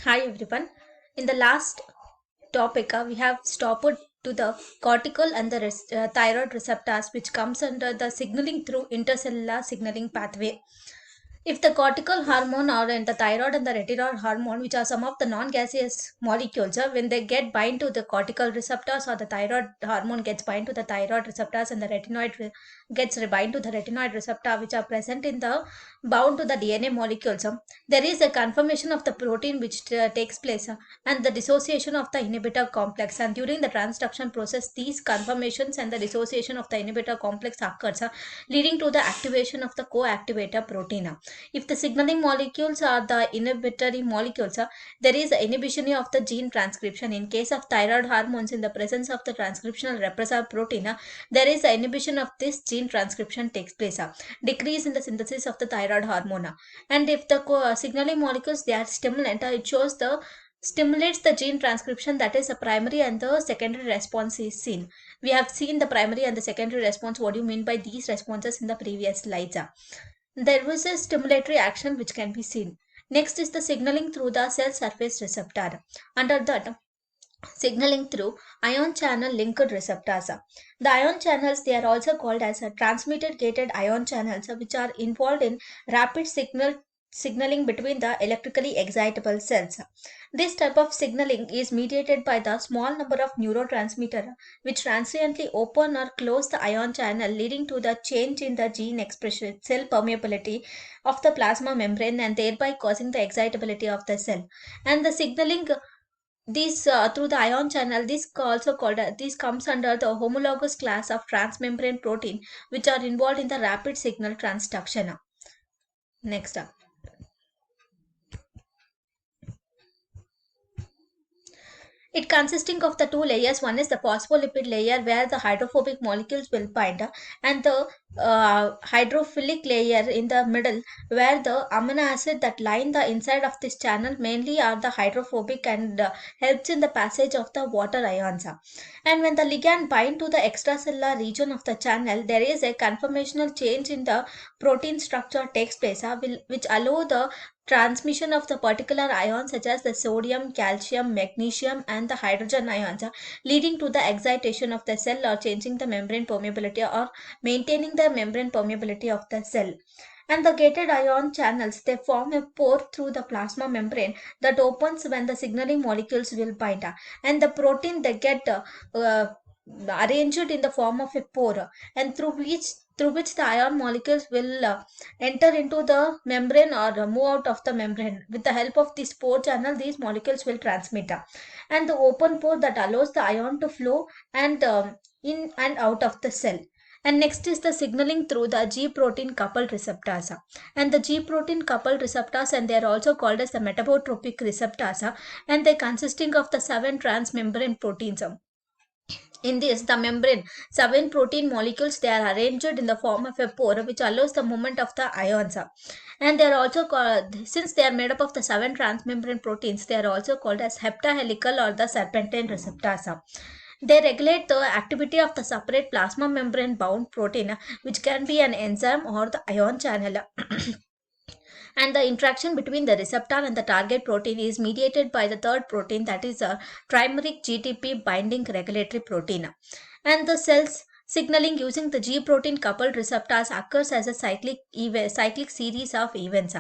Hi everyone. In the last topic, we have stopped to the cortical and the thyroid receptors, which comes under the signaling through intercellular signaling pathway. If the cortical hormone or in the thyroid and the retinol hormone, which are some of the non-gaseous molecules, when they get bind to the cortical receptors or the thyroid hormone gets bind to the thyroid receptors and the gets bind to the retinoid receptor, which are present in the bound to the DNA molecules, there is a conformation of the protein which takes place and the dissociation of the inhibitor complex. And during the transduction process, these conformations and the dissociation of the inhibitor complex occurs, leading to the activation of the co-activator protein. If the signaling molecules are the inhibitory molecules, there is inhibition of the gene transcription. In case of thyroid hormones, in the presence of the transcriptional repressor protein, there is inhibition of this gene transcription takes place. Decrease in the synthesis of the thyroid hormone. And if the signaling molecules they are stimulant, it shows the stimulates the gene transcription, that is a primary and the secondary response is seen. We have seen the primary and the secondary response. What do you mean by these responses in the previous slides? There was a stimulatory action which can be seen. Next is the signaling through the cell surface receptor. Under that, signaling through ion channel linked receptors. The ion channels they are also called as a transmitted gated ion channels, which are involved in rapid signaling between the electrically excitable cells. This type of signaling is mediated by the small number of neurotransmitter which transiently open or close the ion channel, leading to the change in the gene expression, cell permeability of the plasma membrane, and thereby causing the excitability of the cell. And the signaling this through the ion channel, this also called this comes under the homologous class of transmembrane protein, which are involved in the rapid signal transduction. Next up. It consisting of the two layers. One is the phospholipid layer where the hydrophobic molecules will bind, and the hydrophilic layer in the middle where the amino acid that line the inside of this channel mainly are the hydrophobic and helps in the passage of the water ions. And when the ligand bind to the extracellular region of the channel, there is a conformational change in the protein structure takes place, which allow the transmission of the particular ions such as the sodium, calcium, magnesium and the hydrogen ions, leading to the excitation of the cell or changing the membrane permeability or maintaining the membrane permeability of the cell. And the gated ion channels they form a pore through the plasma membrane that opens when the signaling molecules will bind, and the protein they get arranged in the form of a pore, and through which the ion molecules will enter into the membrane or move out of the membrane. With the help of this pore channel, these molecules will transmit. And the open pore that allows the ion to flow and in and out of the cell. And next is the signaling through the G protein coupled receptors. And the G protein coupled receptors, and they are also called as the metabotropic receptors, and they consisting of the 7 transmembrane proteins. In this, the membrane, 7 protein molecules, they are arranged in the form of a pore which allows the movement of the ions. And they are also called, since they are made up of the 7 transmembrane proteins, they are also called as heptahelical or the serpentine receptors. They regulate the activity of the separate plasma membrane bound protein, which can be an enzyme or the ion channel. And the interaction between the receptor and the target protein is mediated by the third protein, that is a trimeric GTP binding regulatory protein. And the cells signaling using the G protein coupled receptors occurs as a cyclic series of events.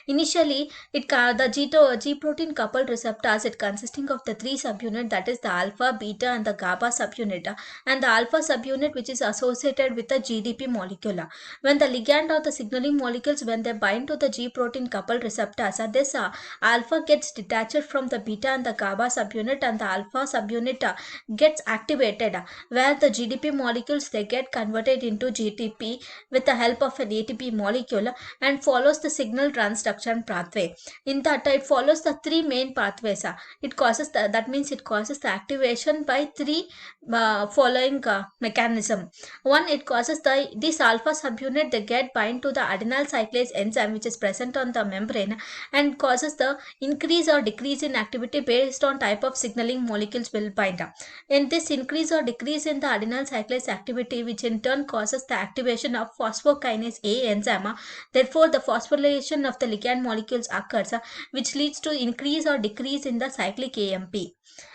Initially, the G protein coupled receptors, it consisting of the 3 subunit, that is the alpha, beta and the GABA subunit, and the alpha subunit which is associated with the GDP molecule. When the ligand or the signaling molecules, when they bind to the G protein coupled receptors, this alpha gets detached from the beta and the GABA subunit, and the alpha subunit gets activated, where the GDP molecules they get converted into GTP with the help of an ATP molecule and follows the signal transduction pathway. In that, it follows the 3 main pathways. It causes that means it causes the activation by 3 following mechanism. One, it causes this alpha subunit they get bind to the adenyl cyclase enzyme which is present on the membrane and causes the increase or decrease in activity based on type of signaling molecules will bind. In this increase or decrease in the adenyl cyclase activity, which in turn causes the activation of phosphokinase A enzyme. Therefore, the phosphorylation of the ligand molecules occurs, which leads to increase or decrease in the cyclic AMP.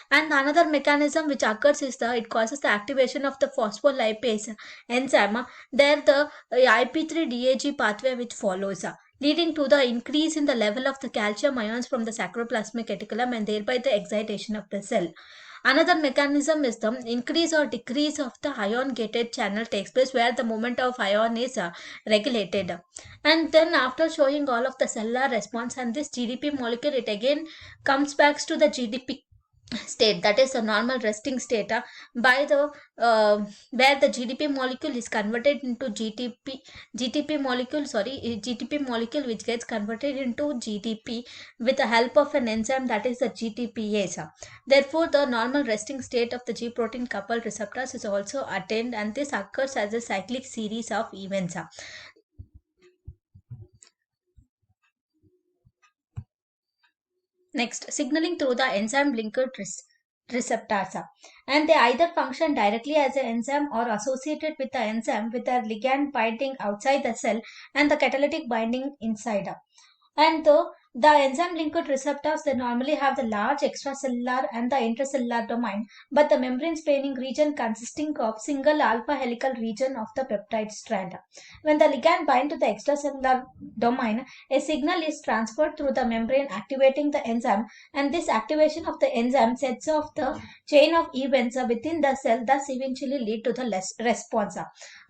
And another mechanism which occurs is it causes the activation of the phospholipase enzyme. There the IP3-DAG pathway which follows, leading to the increase in the level of the calcium ions from the sacroplasmic reticulum and thereby the excitation of the cell. Another mechanism is the increase or decrease of the ion gated channel takes place, where the movement of ion is regulated. And then after showing all of the cellular response and this GDP molecule, it again comes back to the GDP state, that is a normal resting state, by the where the GDP molecule is converted into GTP molecule which gets converted into GDP with the help of an enzyme, that is the GTPase. Therefore, the normal resting state of the G protein coupled receptors is also attained, and this occurs as a cyclic series of events. Next, signaling through the enzyme linked receptors, and they either function directly as an enzyme or associated with the enzyme with the ligand binding outside the cell and the catalytic binding inside. And the enzyme linked receptors, they normally have the large extracellular and the intracellular domain, but the membrane spanning region consisting of single alpha helical region of the peptide strand. When the ligand binds to the extracellular domain, a signal is transferred through the membrane activating the enzyme, and this activation of the enzyme sets off the chain of events within the cell, thus eventually lead to the response.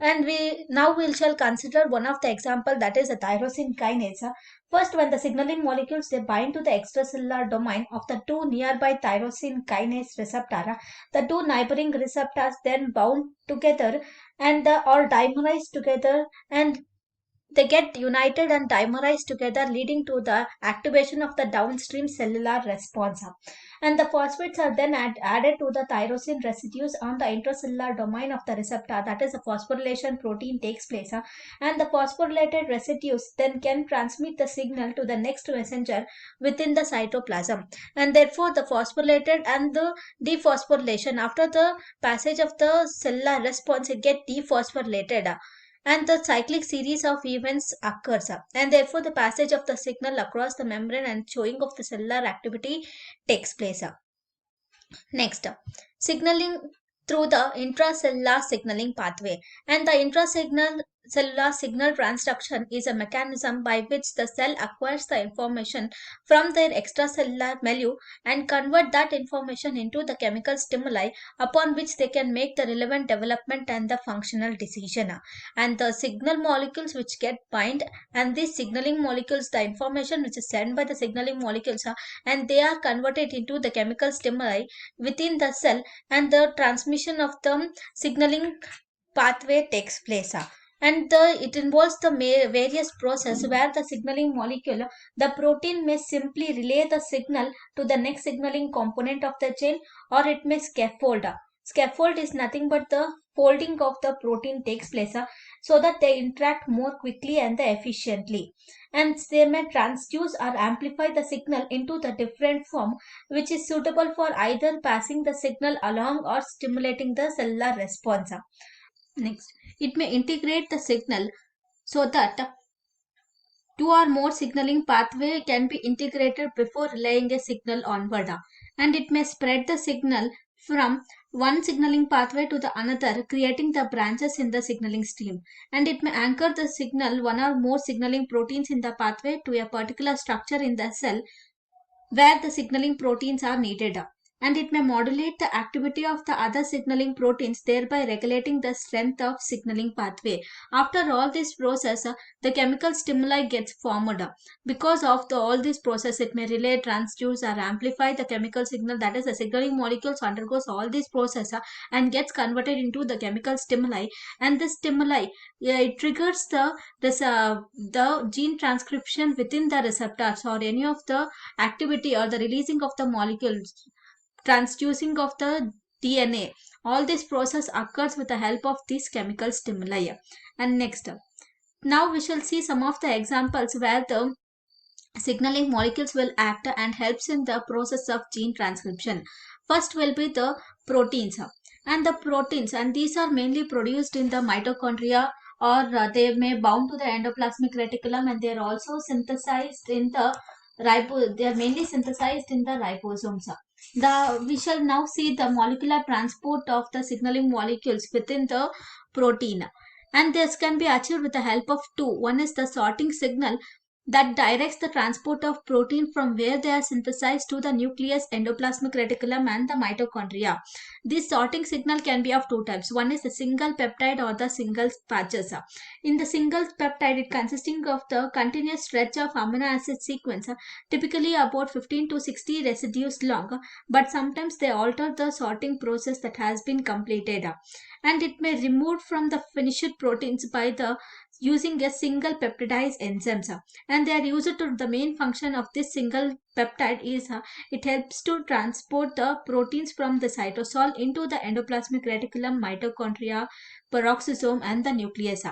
And we shall consider one of the example, that is the tyrosine kinase. First, when the signaling molecules they bind to the extracellular domain of the two nearby tyrosine kinase receptor, the two neighboring receptors then bound together and or dimerized together, and they get united and dimerized together, leading to the activation of the downstream cellular response. And the phosphates are then added to the tyrosine residues on the intracellular domain of the receptor, that is, the phosphorylation protein takes place. And the phosphorylated residues then can transmit the signal to the next messenger within the cytoplasm. And therefore, the phosphorylated and the dephosphorylation, after the passage of the cellular response, it gets dephosphorylated, and the cyclic series of events occurs, and therefore the passage of the signal across the membrane and showing of the cellular activity takes place. Next, signaling through the intracellular signaling pathway, and the intracellular signal transduction is a mechanism by which the cell acquires the information from their extracellular milieu and convert that information into the chemical stimuli upon which they can make the relevant development and the functional decision. And the signal molecules which get bind, and these signaling molecules, the information which is sent by the signaling molecules, and they are converted into the chemical stimuli within the cell, and the transmission of the signaling pathway takes place. And it involves the various process where the signaling molecule, the protein may simply relay the signal to the next signaling component of the chain, or it may scaffold. Scaffold is nothing but the folding of the protein takes place, so that they interact more quickly and efficiently, and they may transduce or amplify the signal into the different form which is suitable for either passing the signal along or stimulating the cellular response. Next, it may integrate the signal so that two or more signaling pathway can be integrated before relaying a signal onward, and it may spread the signal from one signaling pathway to the another, creating the branches in the signaling stream, and it may anchor the signal one or more signaling proteins in the pathway to a particular structure in the cell where the signaling proteins are needed, and it may modulate the activity of the other signaling proteins, thereby regulating the strength of signaling pathway. After all this process, the chemical stimuli gets formed. Because of all this process, it may relay, transduce or amplify the chemical signal, that is the signaling molecules undergoes all this process and gets converted into the chemical stimuli, and this stimuli it triggers the gene transcription within the receptors or any of the activity or the releasing of the molecules, transducing of the DNA. All this process occurs with the help of these chemical stimuli. And next, now we shall see some of the examples where the signaling molecules will act and helps in the process of gene transcription. First will be the proteins. And the proteins, and these are mainly produced in the mitochondria, or they may bound to the endoplasmic reticulum, and they are also synthesized in the they are mainly synthesized in the ribosomes. We shall now see the molecular transport of the signaling molecules within the protein, and this can be achieved with the help of two. One is the sorting signal that directs the transport of protein from where they are synthesized to the nucleus, endoplasmic reticulum, and the mitochondria. This sorting signal can be of two types. One is the single peptide or the single patches. In the single peptide, it consisting of the continuous stretch of amino acid sequence, typically about 15 to 60 residues long, but sometimes they alter the sorting process that has been completed. And it may remove from the finished proteins by the using a single peptidase enzymes, and they are used to the main function of this single peptide is it helps to transport the proteins from the cytosol into the endoplasmic reticulum, mitochondria, peroxisome, and the nucleus.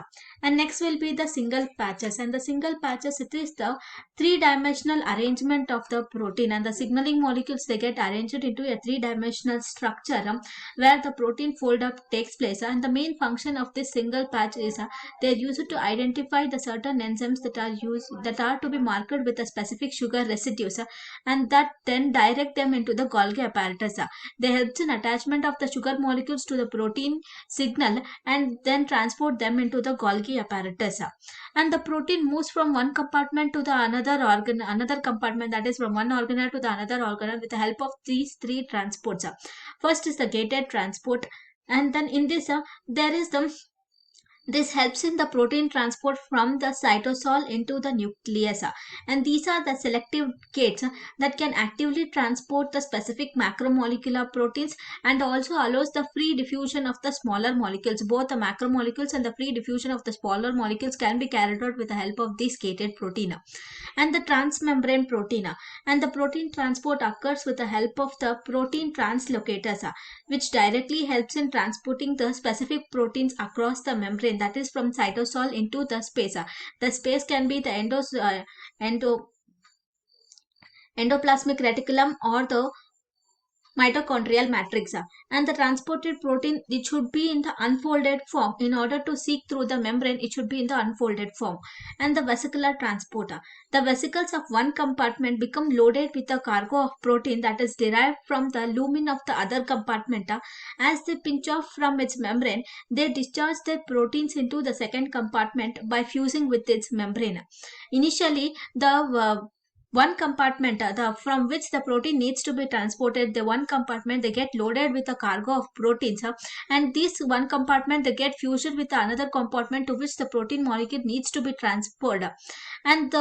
And next will be the single patches, and the single patches, it is the three-dimensional arrangement of the protein, and the signaling molecules, they get arranged into a three-dimensional structure where the protein fold up takes place. And the main function of this single patch is they are used to identify the certain enzymes that are to be marked with a specific sugar residues, and that then direct them into the Golgi apparatus. They help in attachment of the sugar molecules to the protein signal and then transport them into the Golgi apparatus. And the protein moves from one compartment to the another compartment, that is from one organelle to the another organelle, with the help of these three transports. First is the gated transport, and then in this there is the this helps in the protein transport from the cytosol into the nucleus. And these are the selective gates that can actively transport the specific macromolecular proteins, and also allows the free diffusion of the smaller molecules. Both the macromolecules and the free diffusion of the smaller molecules can be carried out with the help of this gated protein. And the transmembrane protein, and the protein transport occurs with the help of the protein translocators, which directly helps in transporting the specific proteins across the membrane, that is from cytosol into the space. The space can be the endoplasmic reticulum or the mitochondrial matrix. And the transported protein, it should be in the unfolded form. In order to seek through the membrane, it should be in the unfolded form. And the vesicular transporter, the vesicles of one compartment become loaded with a cargo of protein that is derived from the lumen of the other compartment. As they pinch off from its membrane, they discharge their proteins into the second compartment by fusing with its membrane. Initially, the one compartment from which the protein needs to be transported, the one compartment, they get loaded with a cargo of proteins, and this one compartment, they get fused with another compartment to which the protein molecule needs to be transported. And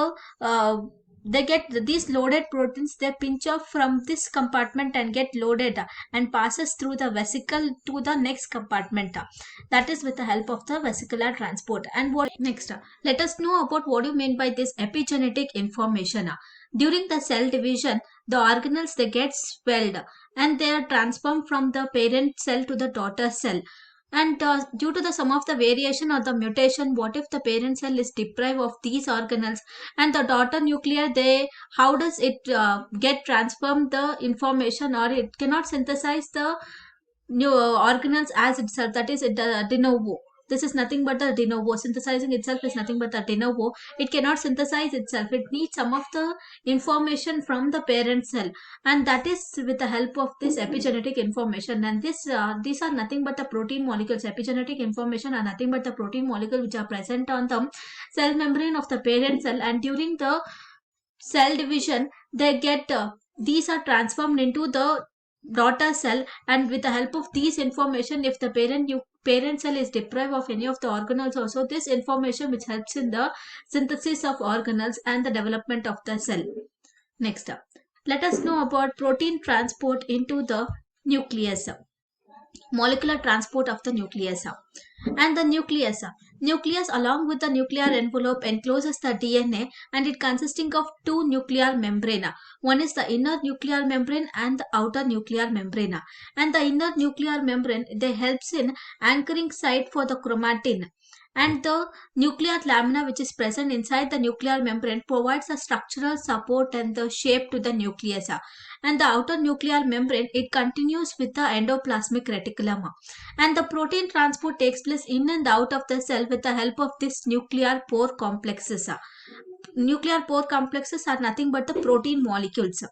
they get these loaded proteins, they pinch off from this compartment and get loaded and passes through the vesicle to the next compartment. That is with the help of the vesicular transport. And what next, let us know about what you mean by this epigenetic information. During the cell division, the organelles, they get swelled and they are transformed from the parent cell to the daughter cell. And due to the sum of the variation or the mutation, what if the parent cell is deprived of these organelles, and the daughter nuclear, how does it get transformed the information, or it cannot synthesize the new organelles as itself, that is de novo. This is nothing but the de novo. Synthesizing itself is nothing but the de novo. It cannot synthesize itself. It needs some of the information from the parent cell, and that is with the help of this epigenetic information. And these are nothing but the protein molecules. Epigenetic information are nothing but the protein molecules which are present on the cell membrane of the parent cell, and during the cell division, they get these are transformed into the daughter cell. And with the help of these information, if the parent cell is deprived of any of the organelles also, this information which helps in the synthesis of organelles and the development of the cell. Next up, let us know about protein transport into the nucleus. Molecular transport of the nucleus. And the nucleus along with the nuclear envelope encloses the DNA, and it consisting of two nuclear membrane. One is the inner nuclear membrane and the outer nuclear membrane. And the inner nuclear membrane, they helps in anchoring site for the chromatin, And the nuclear lamina which is present inside the nuclear membrane provides a structural support and the shape to the nucleus. And the outer nuclear membrane, it continues with the endoplasmic reticulum, and the protein transport takes place in and out of the cell with the help of this nuclear pore complexes. Nuclear pore complexes are nothing but the protein molecules.